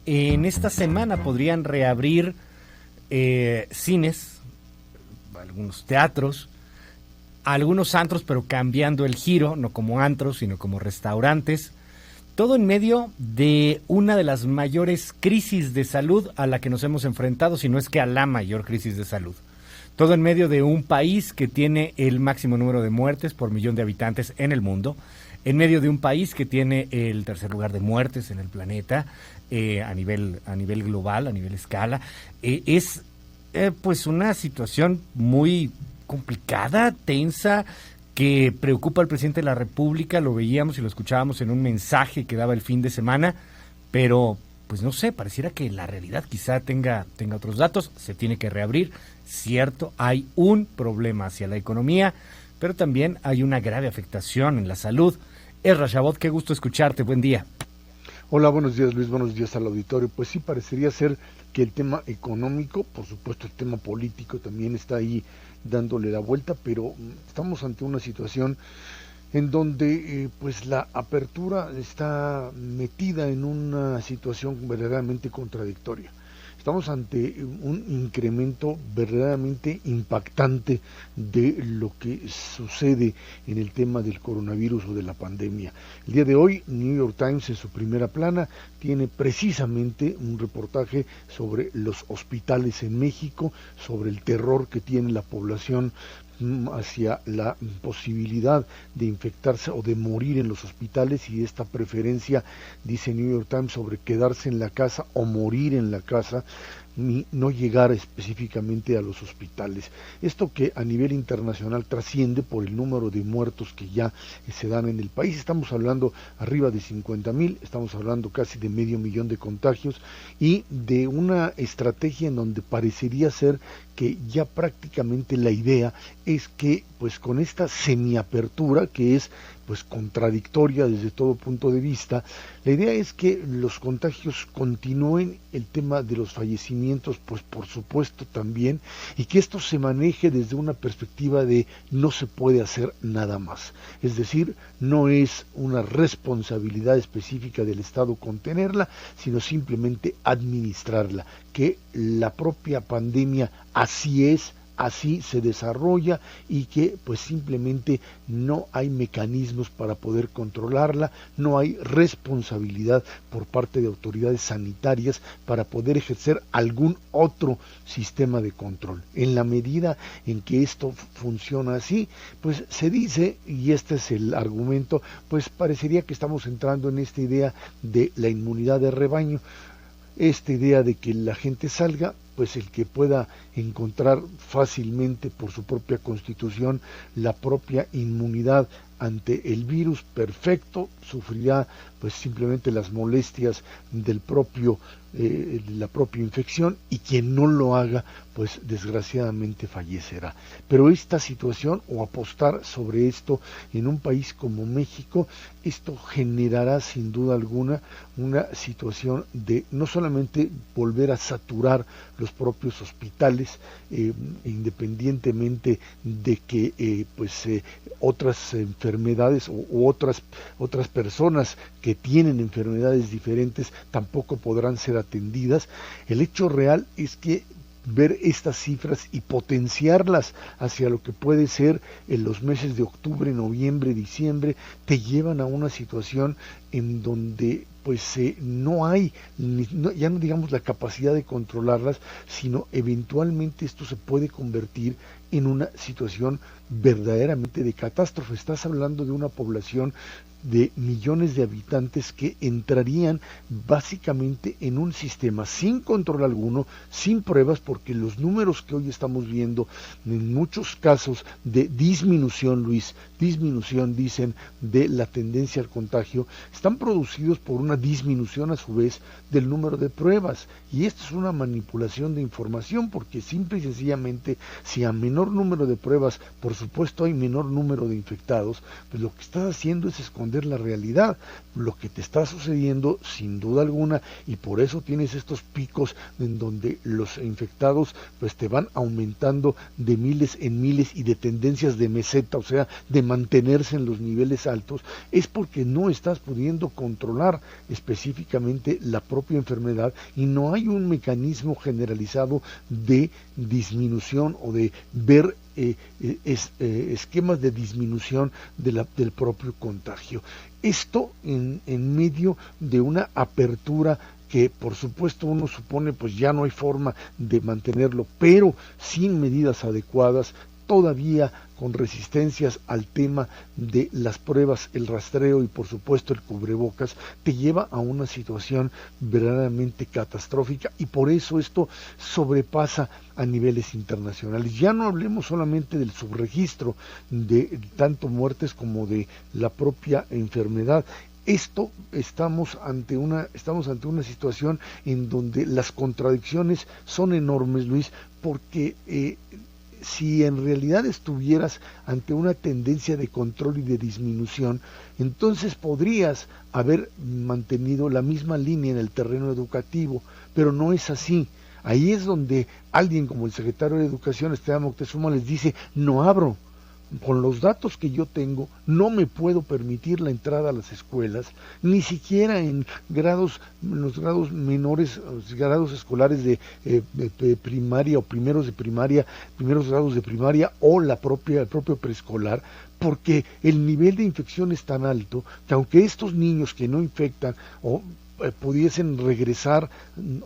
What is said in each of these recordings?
en esta semana podrían reabrir cines, algunos teatros, algunos antros, pero cambiando el giro, no como antros, sino como restaurantes. Todo en medio de una de las mayores crisis de salud a la que nos hemos enfrentado, si no es que a la mayor crisis de salud. Todo en medio de un país que tiene el máximo número de muertes por millón de habitantes en el mundo, en medio de un país que tiene el tercer lugar de muertes en el planeta, a nivel global, a nivel escala. Es pues una situación muy complicada, tensa, que preocupa al presidente de la República. Lo veíamos y lo escuchábamos en un mensaje que daba el fin de semana, pero pues no sé, pareciera que la realidad quizá tenga otros datos. Se tiene que reabrir, cierto, hay un problema hacia la economía, pero también hay una grave afectación en la salud. Ezra Shabot, qué gusto escucharte, buen día. Hola, buenos días Luis, buenos días al auditorio. Pues sí, parecería ser que el tema económico, por supuesto el tema político también está ahí dándole la vuelta, pero estamos ante una situación en donde pues la apertura está metida en una situación verdaderamente contradictoria. Estamos ante un incremento verdaderamente impactante de lo que sucede en el tema del coronavirus o de la pandemia. El día de hoy, New York Times en su primera plana tiene precisamente un reportaje sobre los hospitales en México, sobre el terror que tiene la población hacia la posibilidad de infectarse o de morir en los hospitales, y esta preferencia, dice New York Times, sobre quedarse en la casa o morir en la casa, ni no llegar específicamente a los hospitales. Esto que a nivel internacional trasciende por el número de muertos que ya se dan en el país. Estamos hablando arriba de 50,000, estamos hablando casi de 500,000 de contagios, y de una estrategia en donde parecería ser que ya prácticamente la idea es que pues con esta semiapertura, que es pues contradictoria desde todo punto de vista, la idea es que los contagios continúen, el tema de los fallecimientos pues por supuesto también, y que esto se maneje desde una perspectiva de no se puede hacer nada más, es decir, no es una responsabilidad específica del Estado contenerla, sino simplemente administrarla, que la propia pandemia así es, así se desarrolla, y que pues simplemente no hay mecanismos para poder controlarla, no hay responsabilidad por parte de autoridades sanitarias para poder ejercer algún otro sistema de control. En la medida en que esto funciona así, pues se dice, y este es el argumento, pues parecería que estamos entrando en esta idea de la inmunidad de rebaño, esta idea de que la gente salga, pues el que pueda encontrar fácilmente por su propia constitución la propia inmunidad ante el virus, perfecto, sufrirá pues simplemente las molestias del propio la propia infección, y quien no lo haga pues desgraciadamente fallecerá. Pero esta situación, o apostar sobre esto en un país como México, esto generará sin duda alguna una situación de no solamente volver a saturar los propios hospitales, independientemente de que otras enfermedades u otras personas que tienen enfermedades diferentes tampoco podrán ser atendidas. El hecho real es que ver estas cifras y potenciarlas hacia lo que puede ser en los meses de octubre, noviembre, diciembre, te llevan a una situación en donde no hay, ya no digamos la capacidad de controlarlas, sino eventualmente esto se puede convertir en una situación verdaderamente de catástrofe. Estás hablando de una población de millones de habitantes que entrarían básicamente en un sistema sin control alguno, sin pruebas, porque los números que hoy estamos viendo en muchos casos de disminución, Luis, dicen, de la tendencia al contagio, están producidos por una disminución a su vez del número de pruebas, y esto es una manipulación de información, porque simple y sencillamente, si a menor número de pruebas, por supuesto hay menor número de infectados, pues lo que estás haciendo es esconder entender la realidad, lo que te está sucediendo sin duda alguna, y por eso tienes estos picos en donde los infectados pues te van aumentando de miles en miles y de tendencias de meseta, o sea, de mantenerse en los niveles altos, es porque no estás pudiendo controlar específicamente la propia enfermedad y no hay un mecanismo generalizado de disminución o de ver esquemas de disminución del propio contagio. Esto en medio de una apertura que por supuesto uno supone pues ya no hay forma de mantenerlo, pero sin medidas adecuadas, todavía con resistencias al tema de las pruebas, el rastreo y por supuesto el cubrebocas, te lleva a una situación verdaderamente catastrófica y por eso esto sobrepasa a niveles internacionales. Ya no hablemos solamente del subregistro de tanto muertes como de la propia enfermedad. Estamos ante una situación en donde las contradicciones son enormes, Luis, porque si en realidad estuvieras ante una tendencia de control y de disminución, entonces podrías haber mantenido la misma línea en el terreno educativo, pero no es así. Ahí es donde alguien como el secretario de Educación, Esteban Moctezuma, les dice, no abro. Con los datos que yo tengo, no me puedo permitir la entrada a las escuelas, ni siquiera en los grados menores, los grados escolares de primaria o primeros grados de primaria o el propio preescolar, porque el nivel de infección es tan alto que aunque estos niños que no infectan o pudiesen regresar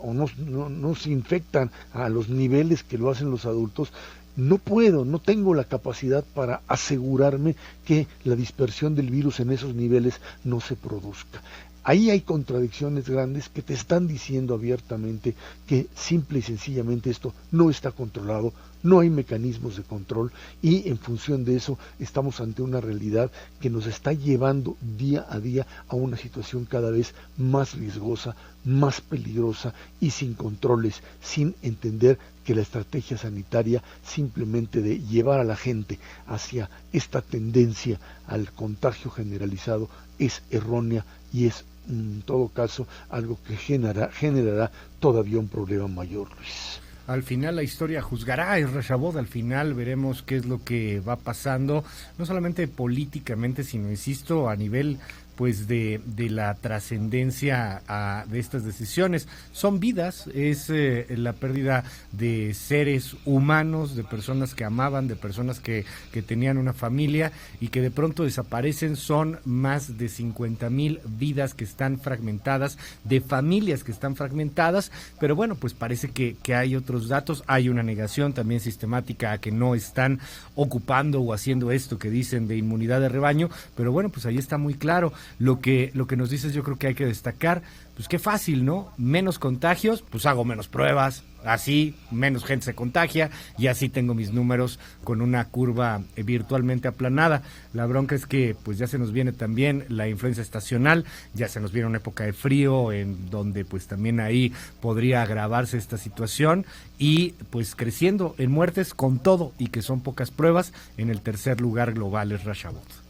o no se infectan a los niveles que lo hacen los adultos, no tengo la capacidad para asegurarme que la dispersión del virus en esos niveles no se produzca. Ahí hay contradicciones grandes que te están diciendo abiertamente que simple y sencillamente esto no está controlado, no hay mecanismos de control y en función de eso estamos ante una realidad que nos está llevando día a día a una situación cada vez más riesgosa, más peligrosa y sin controles, sin entender que la estrategia sanitaria simplemente de llevar a la gente hacia esta tendencia al contagio generalizado es errónea y es en todo caso algo que generará todavía un problema mayor, Luis. Al final la historia juzgará, Ezra Shabot, al final veremos qué es lo que va pasando, no solamente políticamente, sino, insisto, a nivel pues de la trascendencia de estas decisiones. Son vidas, es la pérdida de seres humanos, de personas que amaban, de personas que tenían una familia y que de pronto desaparecen. Son más de 50,000 vidas que están fragmentadas, de familias que están fragmentadas, pero bueno, pues parece que hay otros datos. Hay una negación también sistemática a que no están ocupando o haciendo esto que dicen de inmunidad de rebaño, pero bueno, pues ahí está muy claro. Lo que nos dices, yo creo que hay que destacar, pues qué fácil, ¿no? Menos contagios, pues hago menos pruebas, así menos gente se contagia y así tengo mis números con una curva virtualmente aplanada. La bronca es que pues ya se nos viene también la influenza estacional, ya se nos viene una época de frío en donde pues también ahí podría agravarse esta situación y pues creciendo en muertes con todo y que son pocas pruebas. En el tercer lugar global es Ezra Shabot.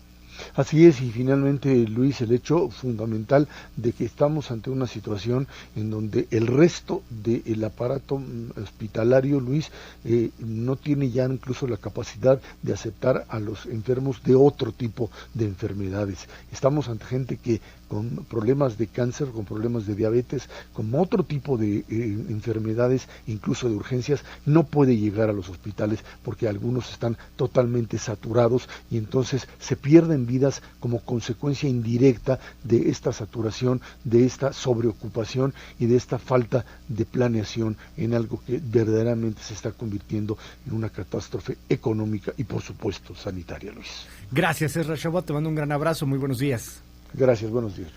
Así es, y finalmente, Luis, el hecho fundamental de que estamos ante una situación en donde el resto del aparato hospitalario, Luis, no tiene ya incluso la capacidad de aceptar a los enfermos de otro tipo de enfermedades. Estamos ante gente que con problemas de cáncer, con problemas de diabetes, con otro tipo de enfermedades, incluso de urgencias, no puede llegar a los hospitales porque algunos están totalmente saturados y entonces se pierden vidas como consecuencia indirecta de esta saturación, de esta sobreocupación y de esta falta de planeación en algo que verdaderamente se está convirtiendo en una catástrofe económica y por supuesto sanitaria, Luis. Gracias, Ezra Shabot, te mando un gran abrazo, muy buenos días. Gracias, buenos días.